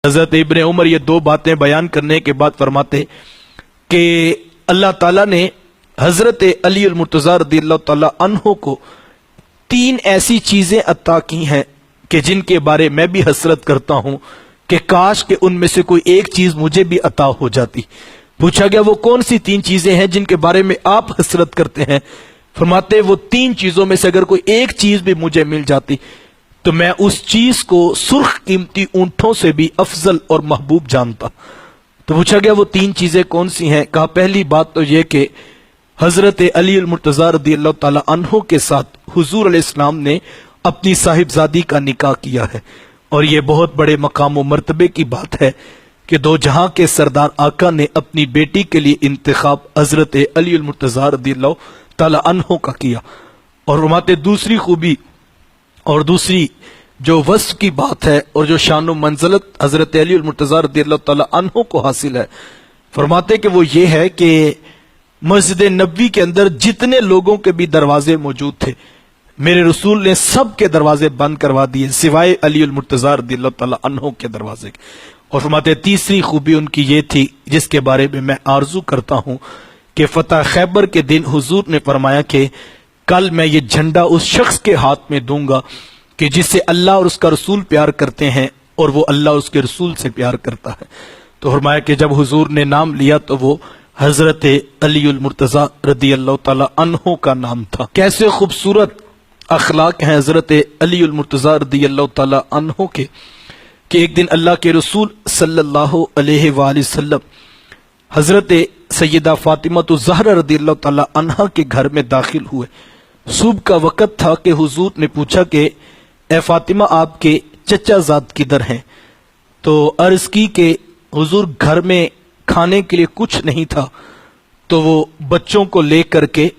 हजरत इब्ने उमर ये दो बातें बयान करने के बाद फरमाते कि अल्लाह ताला ने हजरत अली अल मुर्तज़ा रज़ियल्लाहु ताला अन्हु को 3 ऐसी चीजें अता की हैं कि जिनके बारे मैं भी हसरत करता हूं कि काश के उनमें से कोई एक चीज मुझे भी अता हो जाती। पूछा गया वो कौन सी 3 चीजें हैं जिनके बारे में आप हसरत करते हैं? फरमाते वो 3 चीजों में से अगर कोई एक चीज भी मुझे मिल जाती तो मैं उस चीज को सुर्ख कीमती ऊंटों से भी अफजल और महबूब जानता। तो पूछा गया वो 3 चीजें कौन सी हैं? कहा पहली बात तो यह कि हजरत अली अल मुर्तज़ा रज़ियल्लाहु ताला अन्हु के साथ हुजूर अलैहिस्सलाम ने अपनी साहिबजादी का निकाह किया है। और यह बहुत बड़े मकाम व मर्तबे की बात है कि दो जहां के सरदार आका ने अपनी बेटी के लिए इंतखाब हजरत अली अल मुर्तज़ा रज़ियल्लाहु ताला अन्हु का किया। और फरमाते दूसरी खूबी और दूसरी जो वस्फ की बात है और जो शान व मंज़लत हजरत अली अल मुर्तज़ा रज़ियल्लाहु ताला अन्हु को हासिल है, फरमाते कि वो ये है कि मस्जिद नबवी के अंदर जितने लोगों के भी दरवाजे मौजूद थे, मेरे रसूल ने सब के दरवाजे बंद करवा दिए सिवाय अली अल मुर्तज़ा रज़ियल्लाहु ताला अन्हु के दरवाजे। और फरमाते तीसरी खूबी उनकी ये थी जिसके बारे में मैं आरजू करता हूं कि फतह खैबर के दिन हुजूर ने फरमाया कि कल मैं ये झंडा उस शख्स के हाथ में दूंगा कि जिससे अल्लाह और उसका रसूल प्यार करते हैं और वो अल्लाह और उसके रसूल से प्यार करता है। तो फरमाया कि जब हुजूर ने नाम लिया तो वो हजरत अली अल मुर्तज़ा रज़ियल्लाहु ताला अन्हु का नाम था। कैसे खूबसूरत अखलाक हैं हजरत अली अल मुर्तज़ा रज़ियल्लाहु ताला अन्हु के कि एक दिन अल्लाह के रसूल सल्लल्लाहु अलैहि वसल्लम हजरत सैयदा फातिमा ज़हरा रज़ियल्लाहु ताला अन्हा के घर में दाखिल हुए। सुबह का वक़्त था कि हुजूर ने पूछा कि ए फातिमा आपके चचा ज़ाद किधर हैं? तो अर्ज की कि हुजूर घर में खाने के लिए कुछ नहीं था तो वो बच्चों को लेकर के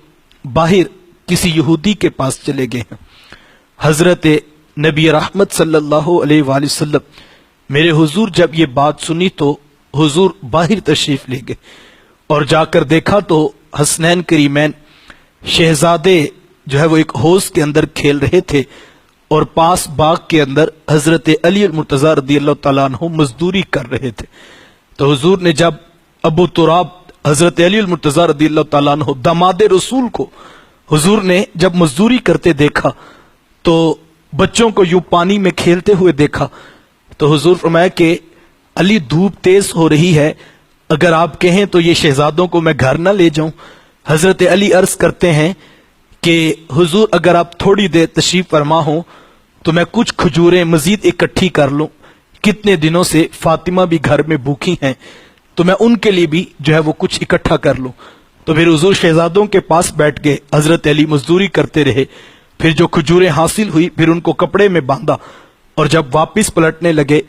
बाहर किसी यहूदी के पास चले गए हैं। हजरत नबी रहमत सल्लल्लाहु अलैहि वसल्लम मेरे हुजूर जब ये बात सुनी तो हुजूर बाहर तशरीफ ले गए और जाकर देखा तो हसनैन करीमैन शहजादे जो है वो एक हौज के अंदर खेल रहे थे और पास बाग के अंदर हजरत अली अल मुर्तज़ा रज़ियल्लाहु ताला अन्हु मजदूरी कर रहे थे। तो हुजूर ने जब अबू तुराब हजरत अली अल मुर्तज़ा रज़ियल्लाहु ताला अन्हु दामाद रसूल को हुजूर ने जब मजदूरी करते देखा तो बच्चों को यूं पानी में खेलते हुए देखा तो हुजूर फरमाया कि अली धूप तेज हो रही है, अगर आप कहें तो ये शहजादों को मैं घर ना ले जाऊं। हजरत अली अर्ज करते हैं कि हुजूर अगर आप थोड़ी देर तशरीफ फरमा हो तो मैं कुछ खजूरें मजीद इकट्ठी कर लूं, कितने दिनों से फातिमा भी घर में भूखी हैं तो मैं उनके लिए भी जो है वो कुछ इकट्ठा कर लूं। तो फिर हुजूर शहजादों के पास बैठ गए, हजरत अली मजदूरी करते रहे, फिर जो खजूरें हासिल हुई फिर उनको कपड़े में बांधा और जब वापस पलटने लगे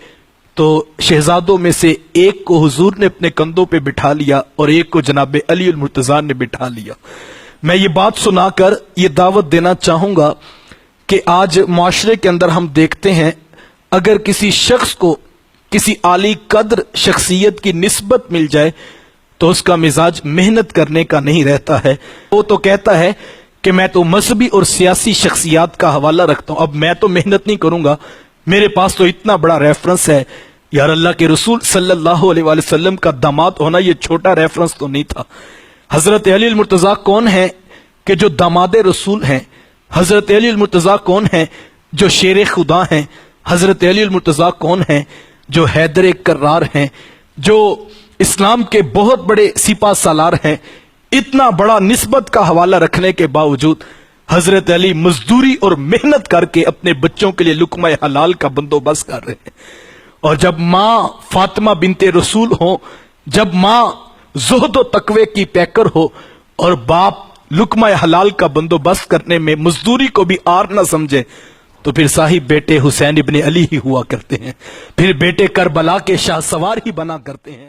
तो शहजादों में से एक को हुजूर ने अपने कंधों पे बिठा लिया और एक को जनाब अली अल मुर्तज़ा ने बिठा लिया। मैं ये बात सुनाकर ये दावत देना चाहूंगा कि आज माशरे के अंदर हम देखते हैं अगर किसी शख्स को किसी आली कद्र शख्सियत की निस्बत मिल जाए तो उसका मिजाज मेहनत करने का नहीं रहता है। वो तो कहता है कि मैं तो मजहबी और सियासी शख्सियात का हवाला रखता हूं, अब मैं तो मेहनत नहीं करूंगा, मेरे पास तो इतना बड़ा रेफरेंस है। यार अल्लाह के रसूल सल्लल्लाहु अलैहि वसल्लम का दामाद होना ये छोटा रेफरेंस तो नहीं था। हजरत अली अल मुर्तज़ा कौन है कि जो दामाद रसूल हैं? हजरत अली अल मुर्तज़ा कौन है जो शेर खुदा हैं? हजरत अली अल मुर्तज़ा कौन है जो हैदर कर्रार हैं, जो इस्लाम के बहुत बड़े सिपा सालार हैं? इतना बड़ा निस्बत का हवाला रखने के बावजूद हजरत अली मजदूरी और मेहनत करके अपने बच्चों के लिए लुकमा हलाल का बंदोबस्त कर रहे हैं। और जब माँ फातिमा बिनते रसूल हो, जब माँ ज़ुहद व तकवे की पैकर हो और बाप लुकमा हलाल का बंदोबस्त करने में मजदूरी को भी आर न समझे तो फिर साहिब बेटे हुसैन इब्ने अली ही हुआ करते हैं, फिर बेटे करबला के शाह सवार ही बना करते हैं।